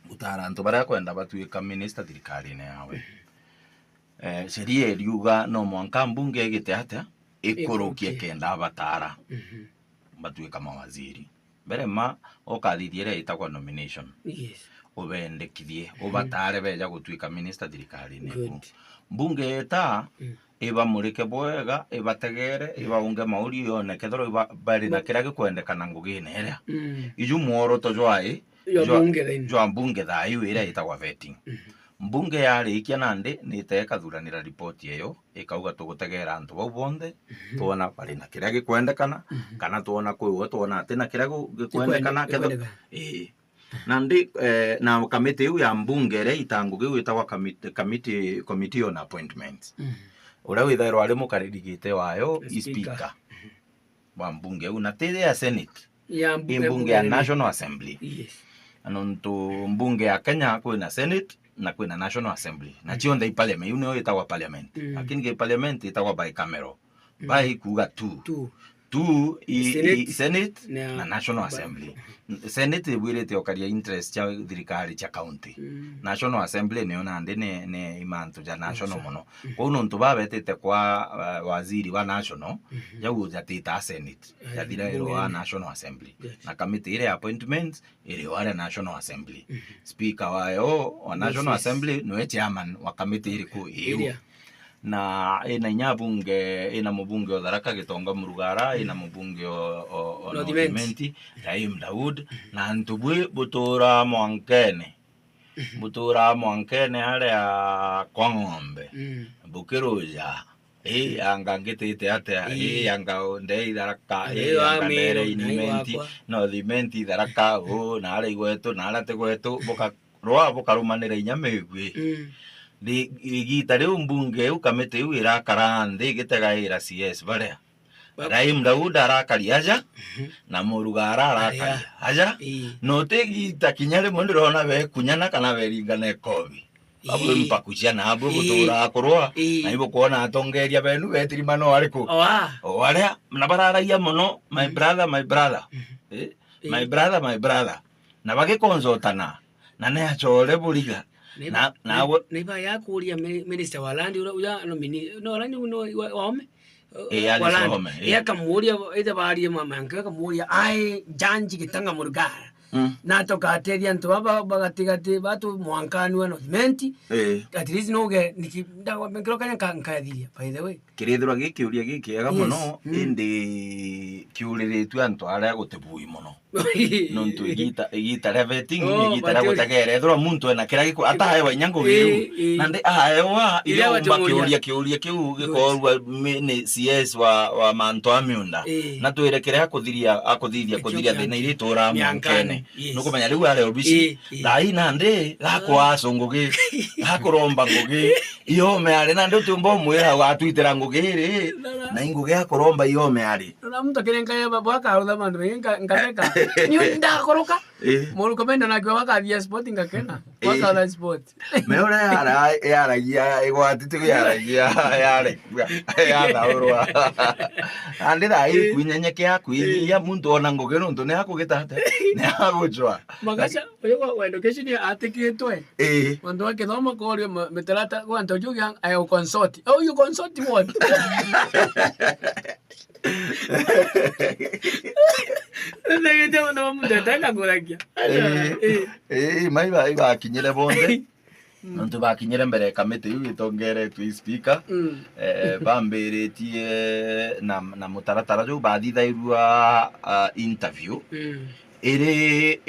Gutara antu baria kwenda batuika minister thirikari-ini yawe. Sheria iriuga no mwanka mbunge igite atia ikurukie kenda batara batuika mawaziri. Mbere ma okathithie itagwa nomination. Ubendekithie ubatare beja gutuika minister thirikari-ini. Mbunge eta iba murike bwega ibategere ibaunge mauri yone kethoro bari na kira gikwendekana ngugine iria iju muoroto jwai jwa mbunge thayu iria itagwa vetting. Mbunge yarikia nandi niteka thuranira report iyo ikauga tugutegera antu bau bonthe tuona bari na kira gikwendekana kana tuona kwiwe tuona ati na kira gikwendekana kethoro nandi na committee yu ya mbunge ria itangugi witagwa committee on appointments. Ura withairwo ari mukaririgite wayo speaker wa mbunge una tiri ya senate ya mbunge ya national assembly. Anontu mbunge ya Kenya kwina senate na kwina national assembly na chionde parliament uno itagwa parliament lakini ke parliament itagwa bicameral bai kuga two senate na national assembly. Senate bwirete okaria interest cha thirikari cha county. National assembly ne ona ande ne imantu ja national mono kwa uno ntu babetete kwa waziri wa national jau jatita senate jatira iro wa national assembly na committee ile appointments ile wa national assembly. Speaker wayo wa national assembly no chairman wa committee ile ku hiyo na ina nyabunge ina mubunge Tharaka Gitonga Murugara ina mubunge o Nodimenti Raim Daud na ntubwe butura mwankene hale kwa ng'ombe bukiruja anga ngitite atia anga ndei Tharaka anga ndere inimenti Nodimenti Tharaka na ale gwetu na alate gwetu bukarumanira inyamegwe di gita riu mbunge ukamete yu irakara nthi gitegaira CS baria Raim Daud arakari aja na Murugara arakari aja no te gita kinyare mondirona be kunyana kana beringane kobi abo mpakucia na abo gutura akorwa na ibo kuona atongeria benu betirima no ariku o aria na bararaia muno my brother my brother na bagikonzotana na ne achore buriga na neiba yakuria minister wa land uya no land no wame wame yakamuria ite bari mama yakamuria ai janji Gitanga Murugara na tokateria ntu baba bagatigati batu mwankani wa Nodimenti at least no ge nikida mekro kanya kankadhiria by the way kirithura gikiuria gikiega muno indi kiuriritwe antu aria gutebui muno no ntu igita reveting igita ragutegere thura muntu ena kira giku atahewa inyango giu nandi ahewa ile bakiuria kiu gikorwa ni CS wa manto amiunda na twire kira akuthithia thina iri tura mwankene nuko menya riu ale obisi dai nande gakwa songoge gakuromba ngoge iyo me ale nande utumbo mwira watwitira ngugiri na inguge akoromba iyo me ale na mtu kirenga ya baba akarutha mandu ngakeka ni ndakoroka mulu komenda na kwa wakathia sport ngakena wakathia sport meora yara igwatitu yara urwa ande dai kunyenyeke akuiria muntu ona ngoge nuntu ne akugitata ne agujwa magacha uyo education ya atikitwe wandu wakithoma korio meterata wantu jugia ayo consult you consult what ndio ndo mtetaka kurakia mai bakinyire bonde ntu bakinyire mbere kamete yu itongere tu speaker bamberetie na mutaratara jo bathithairwa interview iri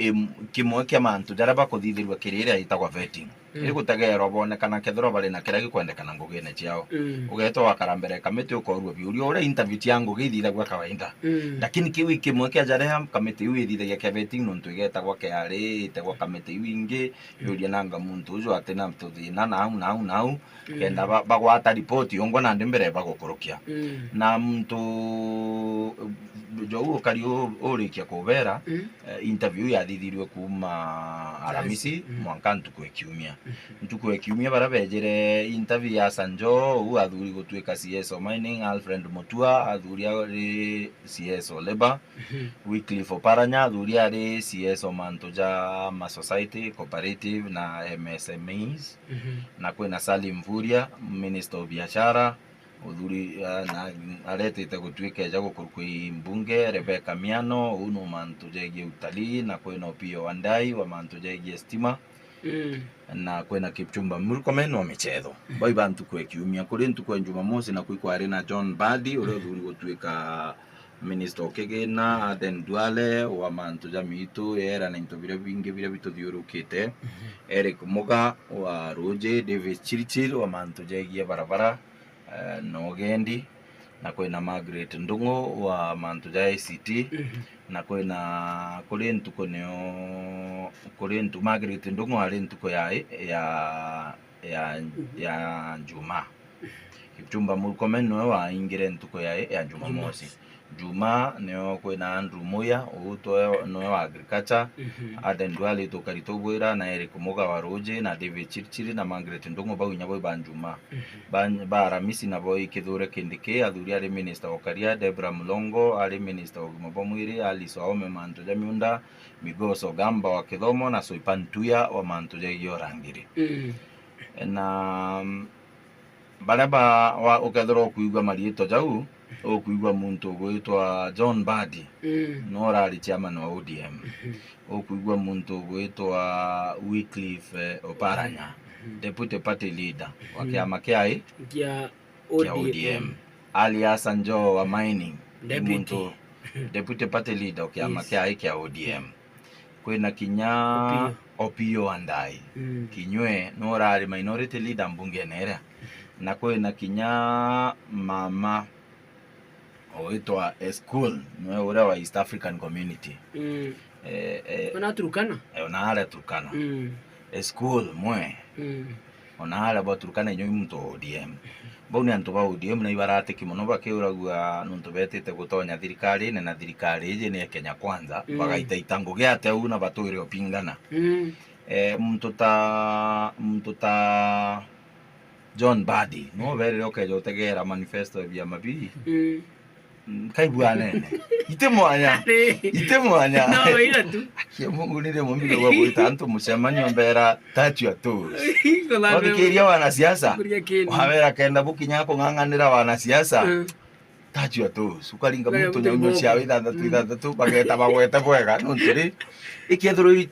kimwe kia mantu jaria bakuthithirwa kirira itagwa vetting iri gutegerwa bonekana kethoro bari na kira gikwendekana ngugine ciao ugeto wakara mbere kamete ukorwa biurio uri interview tiangu githira gwa kawaida lakini kiwi kimwe kia jaria kamete yu ithithagia kia vetting nuntu igetagwa kiari itegwa kamete yu ingi yuria nanga muntu ujo atena mtuthina nau kenda bagwata report yongo na ndimbere bagukurukia na muntu jo ukari urikia kubera interview yathithirwe kuma Aramisi mwankantu kwa kiumia ntuko ekiumia bara bejere interview ya Sanjo u athuri gutwika CSO mining, Alfred Mutua athuri ari CSO labor, Wycliffe Oparanya athuri ari CSO Mantoja ma society cooperative na MSMEs, na kwina Salim Mvurya minister of biashara uthuri na aretete gutwika jago kurukwi mbunge, Rebecca Miano uno Mantoja utalii, na kwina Opio Wandai wa Mantoja stima, na kwena Kipchumba Murkomen wa michezo. Bai bantu kwe kiumia kuri ntuko Jumamosi na kwikwa arena John Badi ule thuri gutwika minister okegena Aden Duale wa Mantoja mitu era na into bire binge bire bitu thiurukite, Eric Muga wa Roje, David Chirichir wa Mantoja barabara Nogendi, na kwena Margaret Ndungo wa Mantoja ICT, na kwena kuri ntuko neo kuri ntu Margaret Ndungo ari ntuko ya Juma. Kipchumba Murkomen no wa ingire ntuko ya Jumamosi. Juma neo kwena Andrew Moya uto no wa agriculture, Aden Duale to Karitobwera na Eric Muga wa Roje na David Chirchiri na Margaret Ndungo bawinya boy banjuma ba Ramisi na boy Kithure Kindike athuri ari minister okaria, Debra Mulongo ari minister of Mabomwiri, Alice Ome Mantoja miunda, Migoso Gamba wa Kithomo na Soipan Tuya wa Mantoja Rangiri. Na baraba wa ukethero kuigwa marieto jau okuigwa muntu gwitwa John Badi no rari chairman wa ODM, okuigwa muntu gwitwa Wycliffe Oparanya deputy party leader wa kiama kia ODM, alias Sanjo wa mining muntu deputy party leader wa kiama kia ODM, kwina kinya Opio Wandai kinywe no rari minority leader mbunge nera, na kwina kinya mama oitwa school no ura wa East African Community ona Turkana ona Turkana school mwe ona hala ba Turkana nyo muntu ODM boni antu ba ODM na ibarate kimono bakeuragua nuntu betete gutonya thirikari na thirikari ije ni Kenya Kwanza bagaita itango giate una batwire opingana muntu ta John Badi no vere okejo tegera manifesto ya mabi kaibua nene ite mwanya no ira tu Mungu nire mumbile wa kuita antu musemanyo mbera tatu ya toes wakikiria wanasiasa wawera kenda bukinyako ng'ang'anira wanasiasa tatu ya toes ukaringa muntu nyonyo cia ithathatu bageta bagwete bwega nunturi ikethiro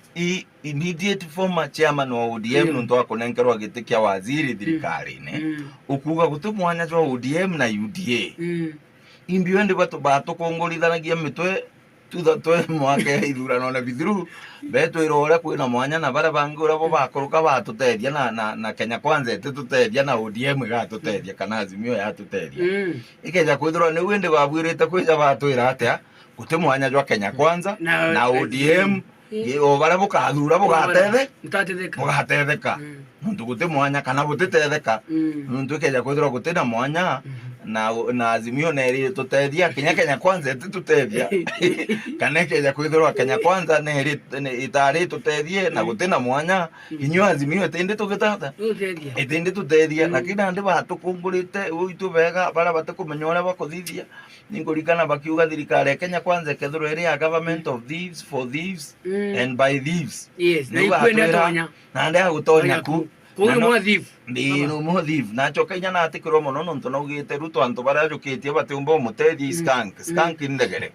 immediate former chairman wa ODM nuntu akonenkerwa giti kia waziri thirikari-ini ukuga gutu mwanya jwa ODM na UDA imbio ndi bato kongorithanagia mitwe tuthatwe mwake ithurano na bithiru beto irore kwina mwanya na bara bangura bo bakoruka batuteria na Kenya Kwanza tuteria na ODM gatuteria kana Azimio ya tuteria ikeja kwithura ni wende babwirite kwija batwira atia guti mwanya jwa Kenya Kwanza na ODM o bara bukathura bugatetheka nuntu guti mwanya kana butitetheka nuntu ikeja kwithura guti na mwanya na Azimio na eri tutethia Kenya Kwanza tutethia kana ikeja kwithura Kenya Kwanza na eri itari tutethie na guti na mwanya inyo Azimio tende tugitata itende tutethia lakini andi batukungurite uitu bega bara batakumenyora bakuthithia ningurikana bakiuga thirikari Kenya Kwanza kethuro eri ya government of thieves for thieves and by thieves na ikwenda tonya na ndia gutonya ku no thief no mo thief na chokenya na atikiro mono nonto no gite ruto antu bara jukitie batumbo mutethi skank indegere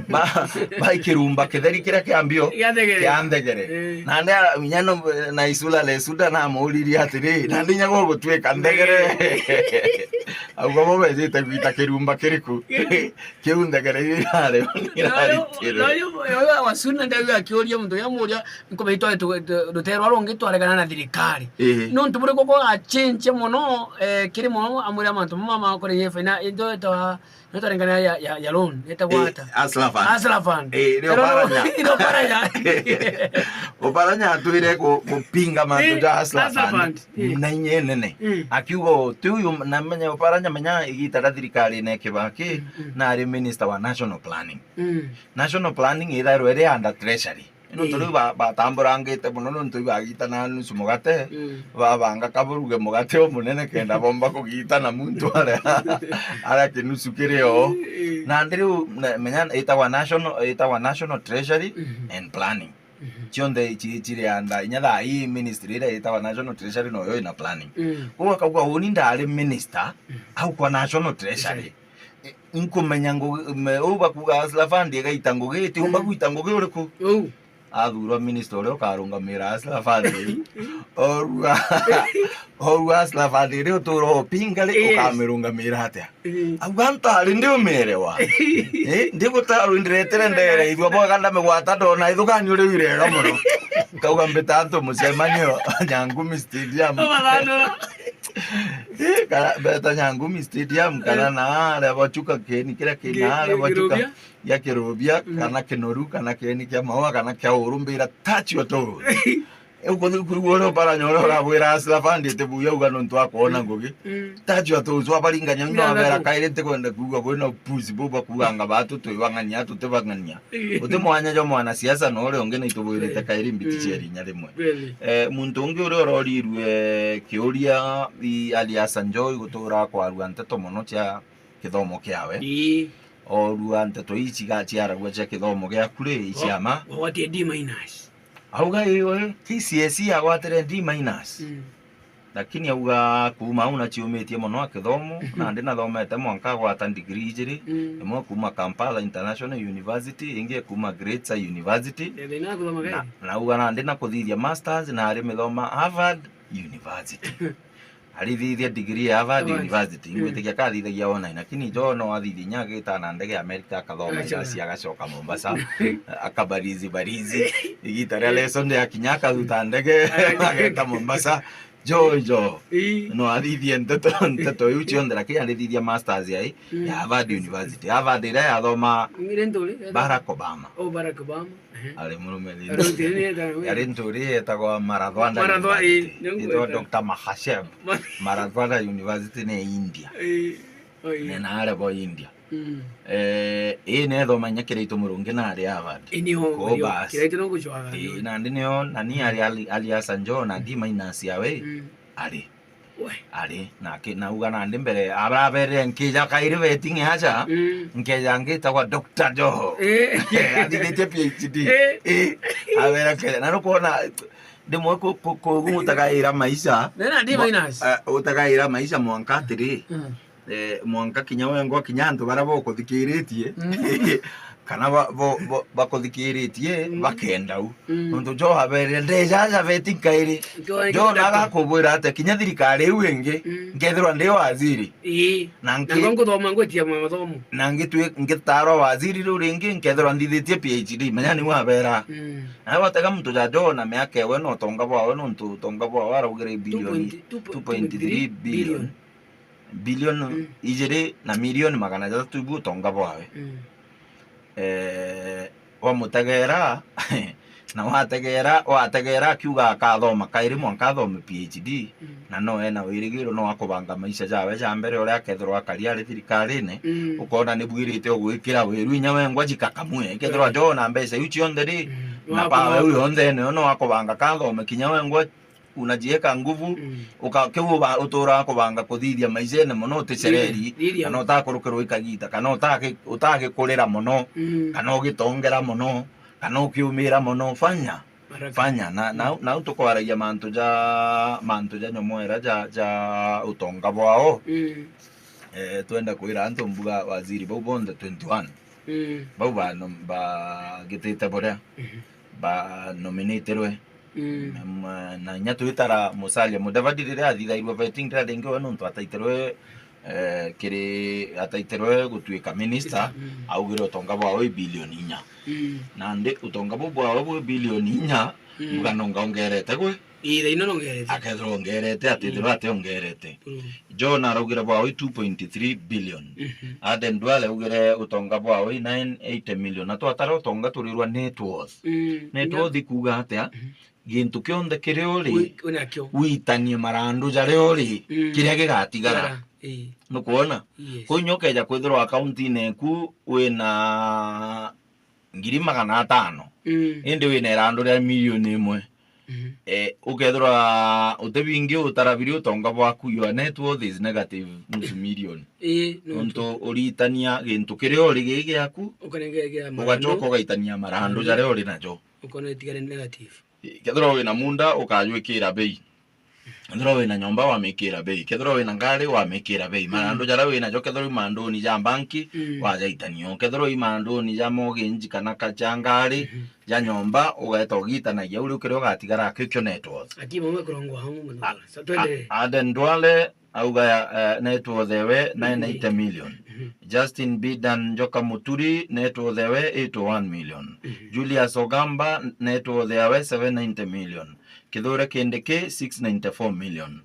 ba ikirumba ketheri kira kiambio kiandegere na ndia minyano na isula le suda na muuriri atiri na ndinya go gutwika ndegere au gobo bezite gwita kirumba kiriku kiundegere irare yo wasuna ndio akioria muntu yamuria nkobeitwa rutero arongitwaregana na thirikari no ntubure koko achinche mono kiri mono amuri amantu mama kore yefe na indo to notarengana ya loan etagwata Aslafan ro paranya oparanya atwire kupinga mantu ja Aslafan na nyenene akiugo tuyu na menya oparanya menya igitara thirikari ne Kibaki na ari minister wa national planning itharo ere under treasury no tulu ba tamborangite muno no ntu bagitana nusu mugate babanga kaburuge mugate omunene kenda bomba kugitana muntu ara kinusu kireo na ndiru menya itawa national treasury and planning chionde chiri anda inyala hii ministry ile itawa national treasury no yo ina planning kwa uni ndale minister au kwa national treasury inkumenya ngo uba kugasla fandi gaitango gete umba kuitango ge uriko athuro minister ore ukarungamira asla fandi orwa asla fandi ri uturo pingale ukamirungamira atia aganta ri ndio merewa ndiguta ndiretere ndere ithwa boganda megwata ndona ithukani uri wirega muno kauga mbetanto mucemanio Nyangumi stadium beta Nyangumi stadium kana na le bachuka keni kira kena le bachuka ya kirobia kana kinoru kana keni kya mawa kana kya urumbira tachi wato uko kurugoro para nyoro ra bwira asla fandi te buya ugano ntwa kuona ngoge tachi wato zo abalinga nyanga abera kaire te kwenda kuga kwena pusi boba kuanga batu to ibanganya to te banganya ute mwanya jo mwana siasa no ore ongene itobwire te kaire mbitichi eri nyale mwe muntu onge ore rorirwe kioria aliasa njoi gutura kwa ruante to mono cha kithomo kiawe oruante to ichi gachiara gwacha kithomo gya kure ichama wati D-. Auga iwe KCSE agwatere D-. Lakini auga kuma una chiumetie mono akithomo na ndina thomete mwanka gwata degree jiri imwe kuma Kampala International University inge kuma Greater University na auga na ndina kuthithia masters na ari mithoma Harvard University alithithia degree ya Harvard University ingwetikia kathithagia online lakini jo no athithi nyagita na ndege America akathoma cia agacoka Mombasa akabarizi igitaria lesson ya kinyaka thuta ndege ageta Mombasa jo no athithi nteto yuchi ondera kia alithithia masters ya Harvard University Harvard ile athoma Barack Obama ale murume yari nturi etagwa Marathwanda ito Dr. Mahashem Marathwanda University ne India ne nare bo India ne thoma nyakire itumurungi na ari Harvard ko bas kire ito ngo chwa na ndinio nani ari aliasa njo na D- yawe ari na uga na ndimbere ababere nkija kaire vetinge hacha nkeja ngita kwa Dr. Joho adite PhD abera kele na kuona ndimwe ko gutagaira maisha nena D-. Utagaira maisha mwanka tiri mwanka kinyawe ngo kinyanto barabo kuthikiritie kana bakuthikiritie bakenda u nonto jo habere ndeja vetinga iri jo naga kubwira ate kinya thirikari iu ingi ngethirwa ndi waziri na ngongo thoma ngwetia mathomo na ngitaro waziri ru ringi ngethirwa ndithitie PhD menya ni wabera na watega mtu jajo na miaka ewe no tonga bwa no ntu tonga bwa waraugire bilioni 2.3 billion ijere na milioni magana jatu bu tonga bwawe wa mutegera na wategera kiuga akathoma kairi mwanka thoma PhD na no ena wirigiro no akubanga maisha jawe ja mbere ore akethirwa akaria ri thirikari-ini ukona ni bwirite ogwikira wiru inya wengwa jikakamwe kethirwa jo na mbeca ichi onderi na pawe uyu onde no akubanga kathoma kinya wengwa unajieka nguvu ukakiuba utura kubanga kuthithia maisha muno ticereri kana utakurukirwo ikagita kana utake kurira muno kana ugitongera muno kana ukiumira muno fanya na utukwaragia mantu ja nyomwera ja utonga bwao twenda kwira antu mbuga waziri bau bonde 21 bau ba gitete borea ba nominatorwe na nyatu itara Musalia Mudavadi rire athithairwo vetting rire ringi we nontu ataiterwe ataiterwe gutuika minister augire utonga bwao bilioni 4 na ndi utonga bwao bilioni 4 muganonga ongerete gwe ire ino nongerete akethro ongerete atithirwa ate ongerete John araugire bwao 2.3 billion Aden Duale augire utonga bwao 980 million atwatara utonga turirwa net worth kuga atia gintu kionde kiriori uitanie marandu jariori kiria gigatigara nukuona kunyokeja kwithirwa account ineku wina ngiri 500 indi wina irando ria milioni 1 ukethira utebingi utarabiri utonga bwaku your net worth is negative nusu million nonto uritania gintu kiria uri gigiaku ugachoka ugaitania marando jaria uri najo ukone tigare negative kethira wina munda ukajwikira bei kethira wina nyomba wamikira bei kethira wina ngari wamikira bei marando jaria wina jo kethira imando ni ja banki wajaitanio kethira imando ni ja mortgage kana kachangari ja nyomba ugeta ugitanagia uri ukire ugatigara kikyo net worth ati mwe kurongo hangu muno sa twende Aden Duale auga net worth ewe 980 million Justin Bidan Joka Muturi net worth ewe 81 million Julius Ogamba net worth ewe 790 million Kidore Kendeke 694 million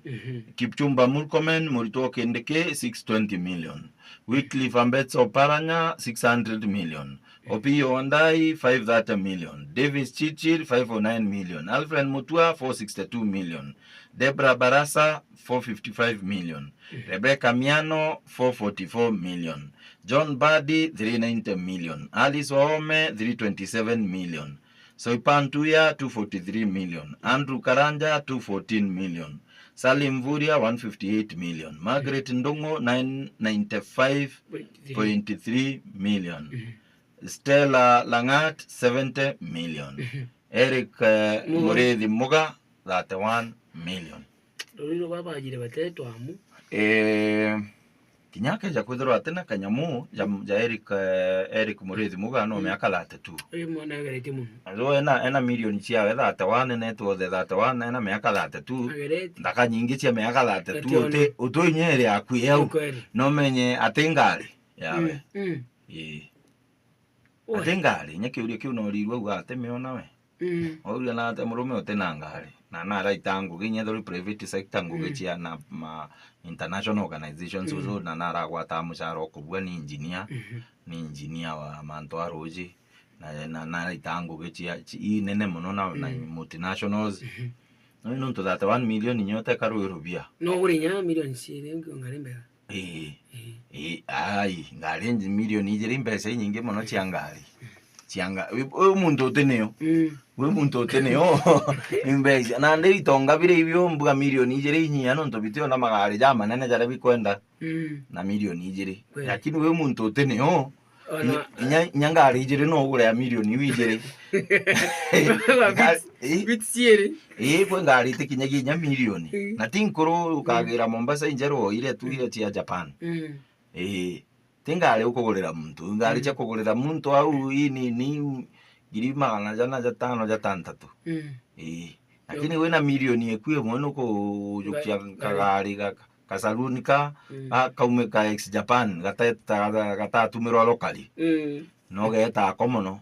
Kipchumba Murkomen Murito Kendeke 620 million Wycliffe Ambetsa Paranya 600 million Opiyo Ondai 530 million Davis Chichir 509 million Alfred Mutua 462 million Debra Barasa 455 million Rebecca Miano 444 million John Badi 390 million Alice Waome 327 million Soipan Tuya 243 million Andrew Karanja 214 million Salim Vuria 158 million Margaret Ndongo 995.3 million Stella Langat 70 million Eric Murethi Muga 31 million Ruriro baba ajire bateto amu kinyake ja kwithirwa tena kanyamu ja Eric Murethi Muga no miaka 32 mwana garete mu azo ena milioni cia 31 net worth 31 ena miaka 32 ndaka nyingi cia miaka 32 utoinyere akuyeu no menye atengari yawe atengari nyake uri kiu no rirwa uga atemeona we oria na ate murume otena ngari na naraita ngugi nyethori private sector ngugi cia na international organizations uzo na naragwata musharo kubwa ni engineer wa manto aroji na naraita ngugi cia nene muno na multinationals no to that 1 million nyote karu rubia no uri nya million sire ngari mbega ai ngari milioni ijiri mbesa nyingi muno cia ngari cianga we muntu uteneo we muntu uteneo imbeza na ndi itonga bire ibyo mbuga milioni ijiri nyiya no ntobitio na magari jama nene jara bikwenda na milioni ijiri lakini we muntu uteneo nyangari ijiri no ugure ya milioni wijiri bitsiere kwe ngari tikinyagia nya milioni na tinkuru ukagira Mombasa injero ile tu ile cia Japan tingale ukugurira muntu ngari cha kugurira muntu au ini ni girima na jana jatano jatantatu lakini wena milioni ekwe mwono ko jukia kagari kasalunika kaume ka ex Japan gata tumirwa lokali no geta komono